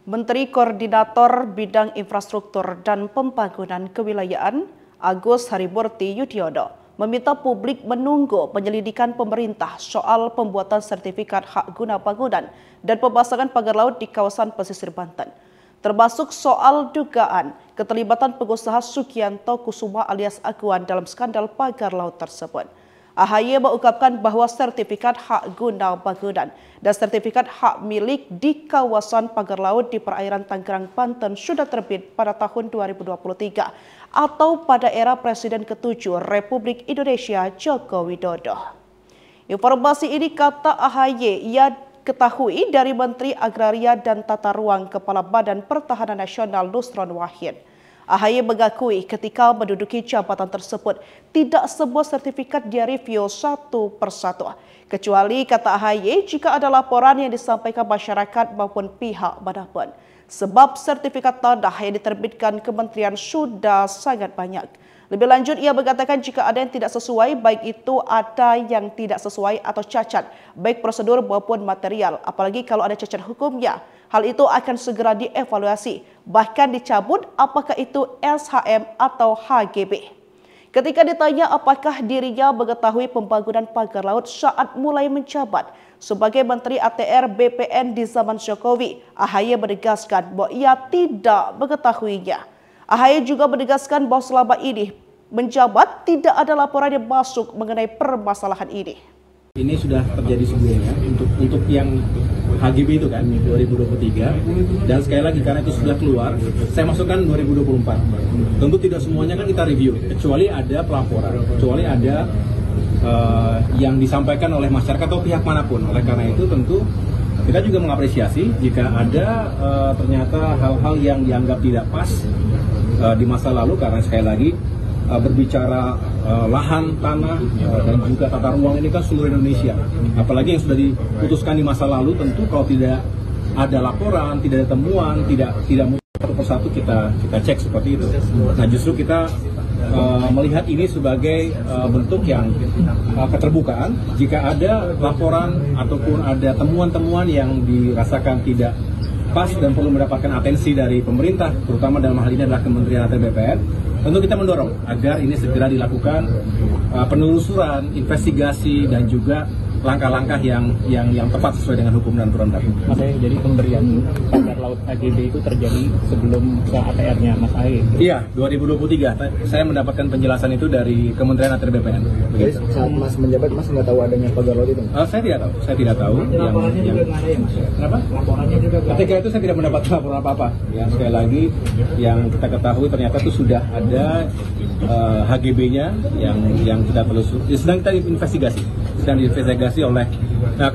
Menteri Koordinator Bidang Infrastruktur dan Pembangunan Kewilayahan Agus Harimurti Yudhoyono meminta publik menunggu penyelidikan pemerintah soal pembuatan sertifikat hak guna bangunan dan pemasangan pagar laut di kawasan pesisir Banten, termasuk soal dugaan keterlibatan pengusaha Sugianto Kusuma alias Aguan dalam skandal pagar laut tersebut. AHY mengungkapkan bahwa sertifikat hak guna bangunan dan sertifikat hak milik di kawasan pagar laut di perairan Tangerang, Banten sudah terbit pada tahun 2023 atau pada era Presiden ke-7 Republik Indonesia Joko Widodo. Informasi ini, kata AHY, ia ketahui dari Menteri Agraria dan Tata Ruang Kepala Badan Pertahanan Nasional Nusron Wahid. AHY mengakui ketika menduduki jabatan tersebut tidak semua sertifikat direview satu persatu. Kecuali, kata AHY, jika ada laporan yang disampaikan masyarakat maupun pihak manapun. Sebab sertifikat tanah yang diterbitkan kementerian sudah sangat banyak. Lebih lanjut, ia mengatakan jika ada yang tidak sesuai, baik itu ada yang tidak sesuai atau cacat, baik prosedur maupun material, apalagi kalau ada cacat hukumnya. Hal itu akan segera dievaluasi, bahkan dicabut apakah itu SHM atau HGB. Ketika ditanya apakah dirinya mengetahui pembangunan pagar laut saat mulai menjabat sebagai Menteri ATR BPN di zaman Jokowi, AHY menegaskan bahwa ia tidak mengetahuinya. AHY juga menegaskan bahwa selama ini menjabat tidak ada laporan yang masuk mengenai permasalahan ini. Ini sudah terjadi sebelumnya untuk yang HGB itu kan 2023, dan sekali lagi karena itu sudah keluar, saya masukkan 2024. Tentu tidak semuanya kan kita review, kecuali ada pelaporan, kecuali ada yang disampaikan oleh masyarakat atau pihak manapun. Oleh karena itu tentu kita juga mengapresiasi jika ada ternyata hal-hal yang dianggap tidak pas di masa lalu, karena sekali lagi berbicara lahan, tanah, dan juga tata ruang ini kan seluruh Indonesia. Apalagi yang sudah diputuskan di masa lalu, tentu kalau tidak ada laporan, tidak ada temuan, tidak satu persatu kita cek seperti itu. Nah, justru kita melihat ini sebagai bentuk yang keterbukaan. Jika ada laporan ataupun ada temuan-temuan yang dirasakan tidak pas dan perlu mendapatkan atensi dari pemerintah, terutama dalam hal ini adalah Kementerian ATR BPN, tentu kita mendorong agar ini segera dilakukan penelusuran, investigasi, dan juga langkah-langkah yang tepat sesuai dengan hukum dan aturan berlaku. Mas Ahy, jadi pemberian pagar laut HGB itu terjadi sebelum ke ATR-nya Mas Ahy? Iya, 2023. Saya mendapatkan penjelasan itu dari Kementerian ATR BPN. Jadi saat Mas menjabat, Mas nggak tahu adanya pagar laut itu? Saya tidak tahu. Laporannya juga nggak ada ya, Mas? Kenapa? Laporannya juga ketika itu saya tidak mendapat laporan apa-apa. Ya, sekali lagi yang kita ketahui ternyata itu sudah ada HGB-nya yang kita telusuri. Sedang kita investigasi oleh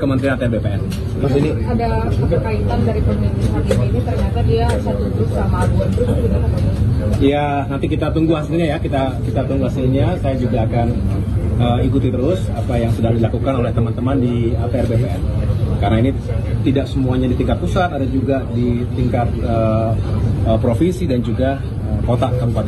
Kementerian ATR BPN. Mas, ini ada keterkaitan dari pemilik HGB ini, ternyata dia satu grup sama Aguan terus juga. Ya, nanti kita tunggu hasilnya ya, kita tunggu hasilnya. Saya juga akan ikuti terus apa yang sudah dilakukan oleh teman-teman di ATR BPN. Karena ini tidak semuanya di tingkat pusat, ada juga di tingkat provinsi dan juga kota kabupaten.